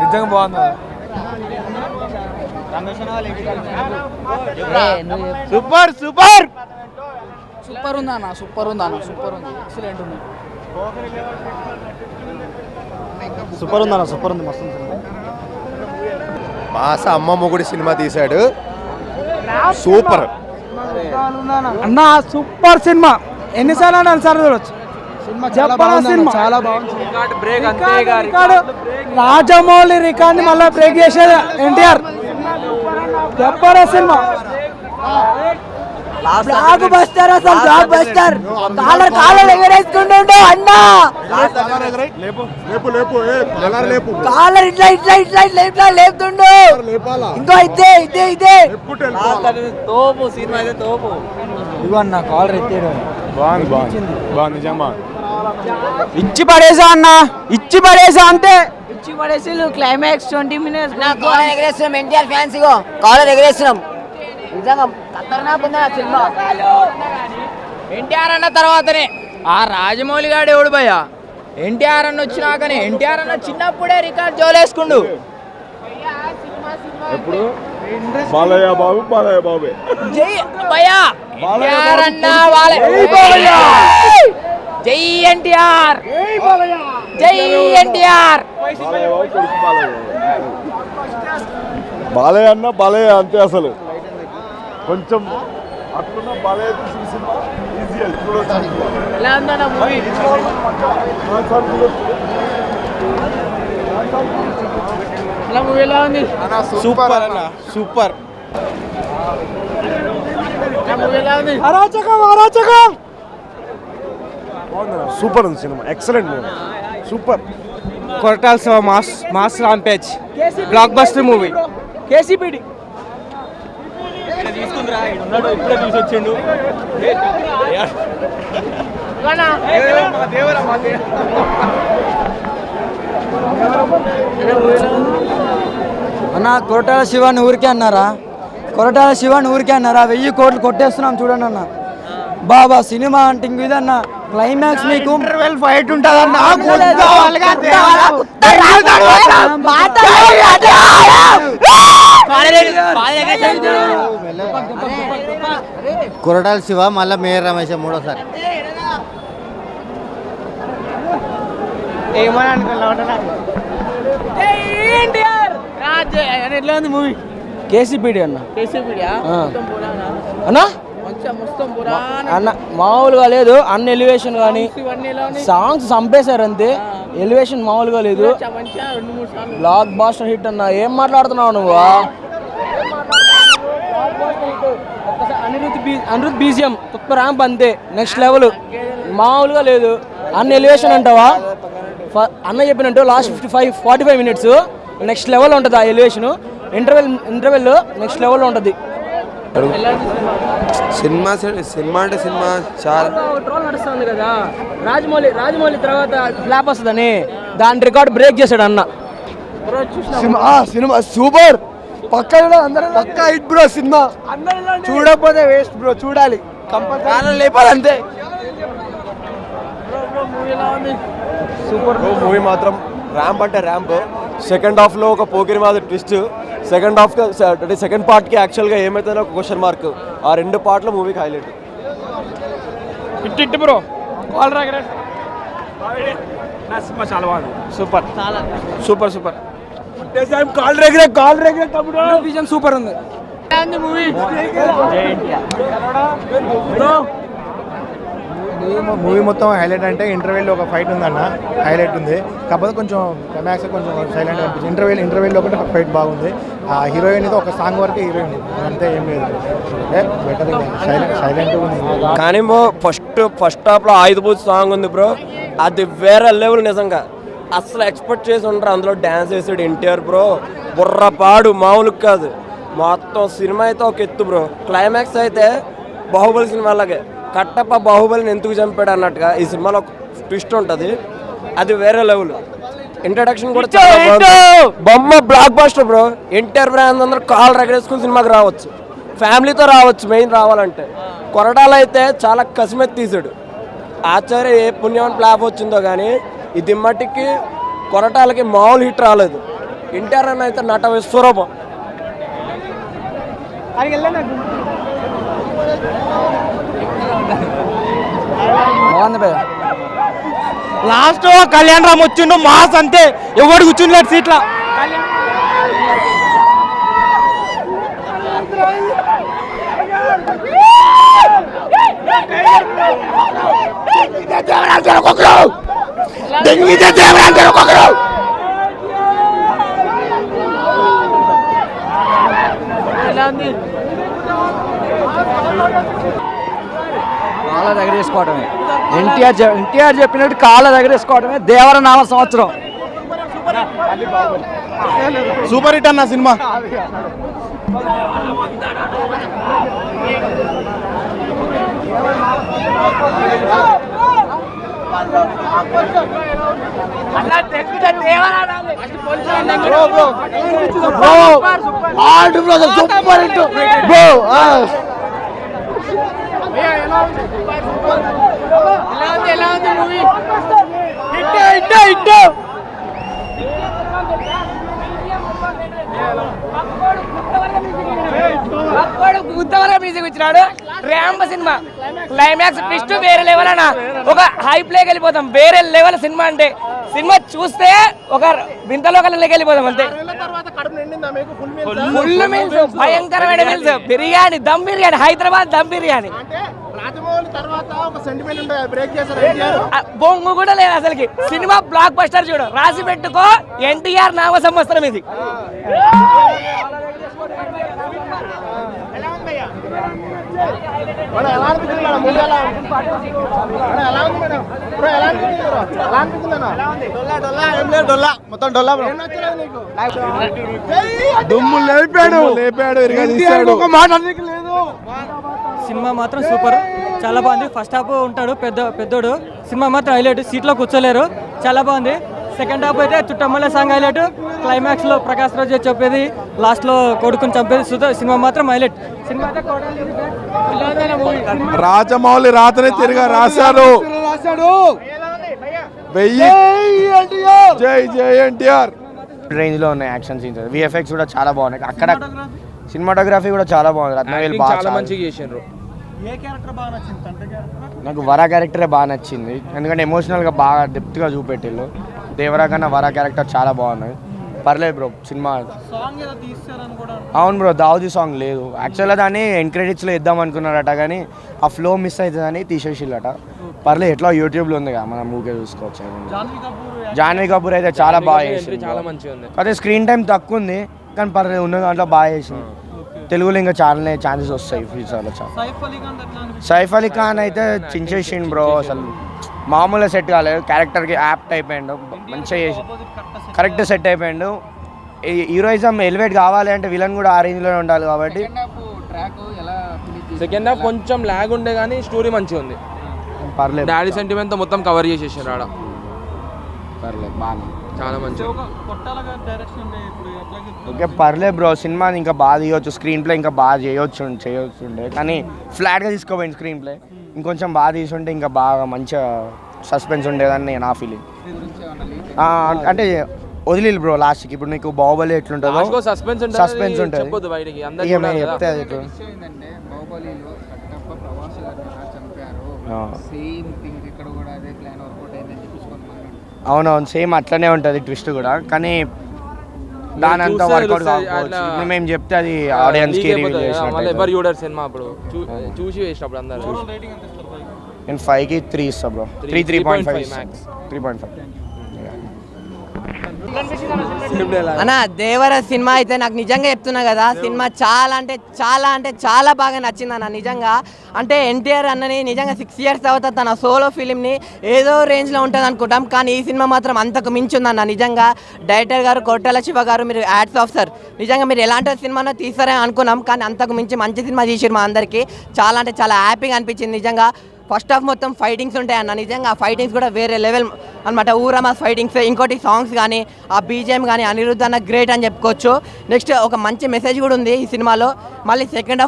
నిజంగా బాగుంది. Super super super ఉందన్న, సూపర్ ఉందన్న, సూపర్ ఉంది, ఎక్సలెంట్ ఉంది. సూపర్ ఉందన్న, సూపర్ ఉంది, మస్తు ఉంది. మాస అమ్మ మొగుడి సినిమా తీశాడు, సూపర్ అన్న. సూపర్ సినిమా, ఎన్నిసార్లు అన్నా సార్ చూడొచ్చు. చాలా బాగుంది. రాజమౌళి రికార్డ్ మళ్ళీ బ్రేక్ చేసేది ఎన్టీఆర్. చెప్పరా సినిమా బ్లాక్ బస్టర్, అసలు బ్లాక్ బస్టర్. కాలర్ ఎగరేసుకుంటుండే అన్న, కాలర్ ఇట్లా ఇట్లా ఇట్లా ఇట్లా లేపుతుండు. ఇంకో ఇదే ఇదే ఇదే తోపు సినిమా, అయితే తోపు. ఇగో అన్న కాలర్ ఎత్తాడు. బాగుంది బాగుంది బాగుంది నిజంగా. ఇచ్చి పడేసా అన్న, ఇచ్చి పడేసా అంతే. ఇచ్చి పడేసి క్లైమాక్స్ 20 minutes కాలర్ ఎగరేస్తున్నాం. ఎన్టీఆర్ ఫ్యాన్స్ ఇగో కాలర్ ఎగరేస్తున్నాం. నిజంగా ఖతర్నాక్ ఉంది ఆ సినిమా. ఎన్టీఆర్ అన్న తర్వాతనే ఆ రాజమౌళి గాడు ఎవడు భయ. ఎన్టీఆర్ అన్న వచ్చినాకనే, ఎన్టీఆర్ అన్న చిన్నప్పుడే రికార్డ్ జోలేసుకుండు. ఎప్పుడు బాలయ్య బాబు బాలయ్య బాబే జై భయ్యా ఎన్టీఆర్ అన్న వాళ్ళ జై ఎన్టీఆర్, జై ఎన్టీఆర్. బాలయ్య అన్న బాలయ్య అంతే. అసలు కొంచెం అట్లున్న బాలయ్య ఎలా ఉందన్న మూవీ? ఎలా మూవీ ఎలా ఉంది? సూపర్ అన్న, సూపర్. మూవీ ఎలా ఉంది? అరాచకం అరాచకం. సూపర్ ఉంది cinema, excellent movie, super. Koratala Shiva mass mass Rampage block buster movie. KCPD ఇప్పుడే చూసి వచ్చిండు. అన్న కొరటాల శివాన్ని ఊరికే అన్నారా? కొరటాల శివాన్ని ఊరికే అన్నారా? 1000 కోట్లు కొట్టేస్తున్నాం చూడండి అన్న. బాబా సినిమా అంటే ఇంక ఇదన్న క్లైమాక్స్ మీకు ఫైట్ ఉంటుందన్న. కొరటాల శివ మళ్ళీ మేయర్ రమేష్ మూడోసారి. ఏమని అనుకున్నా ఎట్లా ఉంది మూవీ? కేసీపీడి అన్న. కేసీపీడియా? అన్న మొత్తం పురాణ అన్న మామూలుగా లేదు. అన్న ఎలివేషన్ కానీ ఇవన్నీ ఎలా ఉన్నాయి? సాంగ్స్ చంపేశారు అంతే. ఎలివేషన్ మామూలుగా లేదు. మంచిగా 2-3 సార్లు బ్లాక్ బాస్టర్ హిట్ అన్న. ఏం మాట్లాడుతున్నావు నువ్వు? అనిరుద్ బీజిఎం కొత్త ర్యాంప్ అంతే, నెక్స్ట్ లెవెల్. మామూలుగా లేదు. అన్న ఎలివేషన్ అంటావా? అన్న చెప్పినట్టు లాస్ట్ 45 minutes నెక్స్ట్ లెవెల్ ఉంటుంది. ఆ ఎలివేషన్ ఇంటర్వెల్ నెక్స్ట్ లెవెల్లో ఉంటుంది. సినిమా అంటే సినిమా చాలా ట్రోల్ నడుస్తుంది కదా, రాజమౌళి తర్వాత ఫ్లాప్ వస్తుందని దాని రికార్డ్ బ్రేక్ చేశాడు అన్న. సినిమా సూపర్, పక్కా పక్కా హిట్ బ్రో. సినిమా చూడకపోతే వేస్ట్ బ్రో, చూడాలి కంపల్సరీ లేపాలి అంతే. సూపర్ మూవీ మాత్రం. ర్యాంప్ అంటే ర్యాంప్. సెకండ్ హాఫ్లో ఒక పోకిరి మాది ట్విస్ట్. సెకండ్ హాఫ్ అంటే సెకండ్ పార్ట్కి యాక్చువల్గా ఏమైతుందో ఒక క్వశ్చన్ మార్క్. ఆ 2 పార్ట్లు మూవీకి హైలైట్. ఇట్టి బ్రో సినిమా చాలా బాగుంది. Super super super. Call regret vision super ఉంది మూవీ. మూవీ మొత్తం హైలైట్ అంటే ఇంటర్వెల్లో ఒక ఫైట్ ఉందన్న, హైలైట్ ఉంది. కాకపోతే కొంచెం క్లైమాక్స్ కొంచెం సైలెంట్ అనిపించింది. ఇంటర్వెల్లో ఒకటి ఫైట్ బాగుంది. ఆ హీరోయిన్ ఇది ఒక సాంగ్ వరకు హీరోయిన్, అంతే, ఏం లేదు. బెటర్ సైలెంట్ ఉంది. కానీ ఫస్ట్ హాఫ్లో ఆయుధపూజ సాంగ్ ఉంది బ్రో, అది వేరే లెవెల్ నిజంగా. అసలు ఎక్స్పెక్ట్ చేసి ఉంటారు. అందులో డ్యాన్స్ చేసాడు ఎన్టీఆర్ బ్రో, బుర్రపాడు మామూలు కాదు. మొత్తం సినిమా అయితే ఒక ఎత్తు బ్రో. క్లైమాక్స్ అయితే బాహుబలి సినిమా లాగే కట్టప్ప బాహుబలిని ఎందుకు చంపాడు అన్నట్టుగా ఈ సినిమాలో ఒక ట్విస్ట్ ఉంటుంది, అది వేరే లెవెల్. ఇంట్రడక్షన్ కూడా చాలా బాగుంది. బొమ్మ blockbuster bro. NTR brand అందరూ కాల్ రగడేసుకుని సినిమాకి రావచ్చు, ఫ్యామిలీతో రావచ్చు. మెయిన్ రావాలంటే కొరటాలు అయితే చాలా కసిమెత్తి తీసాడు. ఆచార్య ఏ పుణ్యం ఫ్లాప్ వచ్చిందో కానీ ఈ దిమ్మటికి కొరటాలకి మామూలు హిట్ రాలేదు. ఎన్టీఆర్ అన్న అయితే నట విశ్వరూపం. బాగుంది భయ్య. లాస్ట్ కళ్యాణ్ రామ్ వచ్చిండు మాస్ అంతే, ఎవడు కూర్చుండలేడు సీట్ల. కాళ్ళ దగ్గర వేసుకోవడమే ఎన్టీఆర్ చెప్పినట్టు కాళ్ళ దగ్గర వేసుకోవడమే దేవర నామ సంవత్సరం. సూపర్ హిట్ అన్న సినిమా. మ్యూజిక్ ఇచ్చినాడు. ర్యాంబ సినిమా క్లైమాక్స్ ట్విస్ట్ వేరే లెవెల్ అన్న. ఒక హై ప్లేకి వెళ్ళిపోతాం. వేరే లెవెల్ సినిమా అంటే సినిమా చూస్తే ఒక వింతలో కళ్ళకి వెళ్ళిపోతాం అంతే. ఫుల్ మీల్స్, భయంకరమైన మీల్స్, బిర్యానీ, దమ్ బిర్యానీ, హైదరాబాద్ దమ్ బిర్యానీ. బొంగు కూడా లేదు అసలుకి. సినిమా బ్లాక్ బస్టర్ చూడు, రాసి పెట్టుకో ఎన్టీఆర్ నామ సంవత్సరం ఇది. దుమ్ము లేపాడు. సినిమా మాత్రం సూపర్, చాలా బాగుంది. ఫస్ట్ హాఫ్ ఉంటాడు పెద్దోడు, సినిమా మాత్రం హైలైట్. సీట్లో కూర్చోలేరు, చాలా బాగుంది. సెకండ్ హాఫ్ అయితే చుట్టమ్మల సాంగ్ హైలైట్. క్లైమాక్స్ లో ప్రకాష్ రాజు చెప్పేది, లాస్ట్ లో కొడుకుని చంపేది, సినిమా మాత్రం హైలైట్. సినిమా రాజమౌళి రాతనే తిరిగా రాశారు. జై జై ఎన్టీఆర్ రేంజ్ లో ఉన్నాయి యాక్షన్ సీన్స్, విఎఫ్ఎక్స్ కూడా చాలా బాగున్నాయి. అక్కడ సినిమాటోగ్రఫీ కూడా చాలా బాగుంది. రత్నవేలు చాలా మంచిగా చేసిండ్రు. నాకు వరా క్యారెక్టరే బాగా నచ్చింది, ఎందుకంటే ఎమోషనల్గా బాగా డెప్త్గా చూపెట్టిళ్ళు. దేవరా కన్నా వరా క్యారెక్టర్ చాలా బాగున్నది. పర్లేదు బ్రో సినిమా. అవును బ్రో, దావుది సాంగ్ లేదు. యాక్చువల్గా దాన్ని ఎండ్ క్రెడిట్స్లో ఇద్దాం అనుకున్నారట, కానీ ఆ ఫ్లో మిస్ అవుతుందని తీసేసిల్లట. పర్లేదు, ఎట్లా యూట్యూబ్లో ఉంది కదా, మనం ఊకే చూసుకోవచ్చు. జాన్వీ కపూర్ అయితే చాలా బాగా చేసింది, చాలా మంచిగా ఉంది. అదే స్క్రీన్ టైం తక్కువ ఉంది, కానీ పర్లేదు ఉన్న దాంట్లో బాగా చేసింది. తెలుగులో ఇంకా చాలా ఛాన్సెస్ వస్తాయి ఫ్యూచర్లో. సైఫ్ అలీ ఖాన్ అయితే చించేసిండు బ్రో, అసలు మామూలుగా సెట్ కాలేదు. క్యారెక్టర్కి యాప్ట్ అయిపోయాడు, మంచిగా చేసి కరెక్ట్ సెట్ అయిపోయాడు. హీరోయిజం ఎలివేట్ కావాలి అంటే విలన్ కూడా ఆ రేంజ్లోనే ఉండాలి కాబట్టి. సెకండ్ హాఫ్ కొంచెం లాగ్ ఉండే కానీ స్టోరీ మంచిగా ఉంది. పర్లేదు, డాడీ సెంటిమెంట్తో మొత్తం కవర్ చేసేసారు ఆడ. పర్లేదు, బాగా చాలా మంచిగా. ఓకే పర్లేదు బ్రో, సినిమా ఇంకా బాగా తీయవచ్చు, స్క్రీన్ ప్లే ఇంకా బాగా చేయొచ్చుండే, కానీ ఫ్లాట్గా తీసుకోపోయింది స్క్రీన్ ప్లే. ఇంకొంచెం బాగా తీసుంటే ఇంకా బాగా మంచిగా సస్పెన్స్ ఉండేదని నా ఫీలింగ్. అంటే వదిలేదు బ్రో లాస్ట్కి. ఇప్పుడు నీకు బాహుబలి ఎట్లుంటుందో సస్పెన్స్ ఉంటుంది, చెప్తే అది అవునవును సేమ్ అట్లనే ఉంటుంది ట్విస్ట్ కూడా, కానీ దాని అంతా వర్కౌట్ కాకపోవచ్చు. ఇప్పుడు మేము చెప్తే అది ఆడియన్స్కి రివీల్ చేసినట్టు. చూసి వేసినప్పుడు అందరూ. నేను 5కి 3 ఇస్తా బ్రో, 3.5 3.5. అన్న దేవర సినిమా అయితే నాకు నిజంగా చెప్తున్నా కదా, సినిమా చాలా అంటే చాలా బాగా నచ్చింది అన్న. నిజంగా అంటే ఎన్టీఆర్ అన్నని నిజంగా 6 years తర్వాత తన సోలో ఫిలింని ఏదో రేంజ్లో ఉంటుంది అనుకుంటాం, కానీ ఈ సినిమా మాత్రం అంతకు మించి ఉందన్న. నిజంగా డైరెక్టర్ గారు కొట్టాల శివ గారు, మీరు యాడ్స్ ఆఫ్ సార్. నిజంగా మీరు ఎలాంటి సినిమానో తీస్తారని అనుకున్నాం, కానీ అంతకు మించి మంచి సినిమా తీసిరు మా అందరికీ. చాలా హ్యాపీగా అనిపించింది నిజంగా. ఫస్ట్ హాఫ్ మొత్తం ఫైటింగ్స్ ఉంటాయి అన్న, నిజంగా ఆ ఫైటింగ్స్ కూడా వేరే లెవెల్ అనమాట. ఊరమాస్ ఫైటింగ్స్, ఇంకోటి సాంగ్స్ కానీ ఆ బీజిఎం కానీ అనిరుద్ధ్ అన్న గ్రేట్ అని చెప్పుకోవచ్చు. నెక్స్ట్ ఒక మంచి మెసేజ్ కూడా ఉంది ఈ సినిమాలో. మళ్ళీ సెకండ్ హాఫ్